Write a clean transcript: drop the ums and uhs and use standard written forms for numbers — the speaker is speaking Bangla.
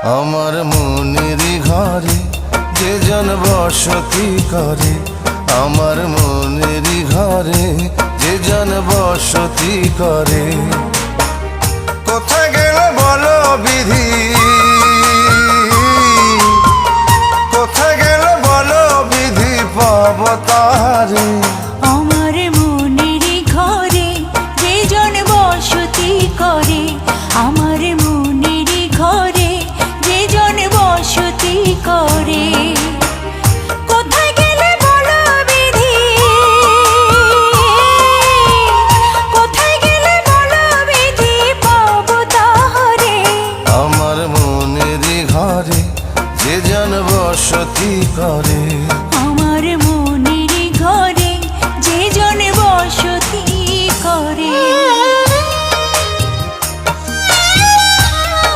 আমার মনেরই ঘরে যে জন বসতি করে, আমার মনেরই ঘরে যে জন বসতি করে। কোথায় গেল বলো বিধি, কোথায় গেল বলো বিধি, পাব তারে। আমার মনেরই ঘরে যে জন বসতি করে, আমার মনেরই ঘরে যে জন বসতি করে। কোথায় গেলে বলো বিধি, কোথায় গেলে বলো বিধি, পাব তারে। আমার মনেরই ঘরে যে জন বসতি করে।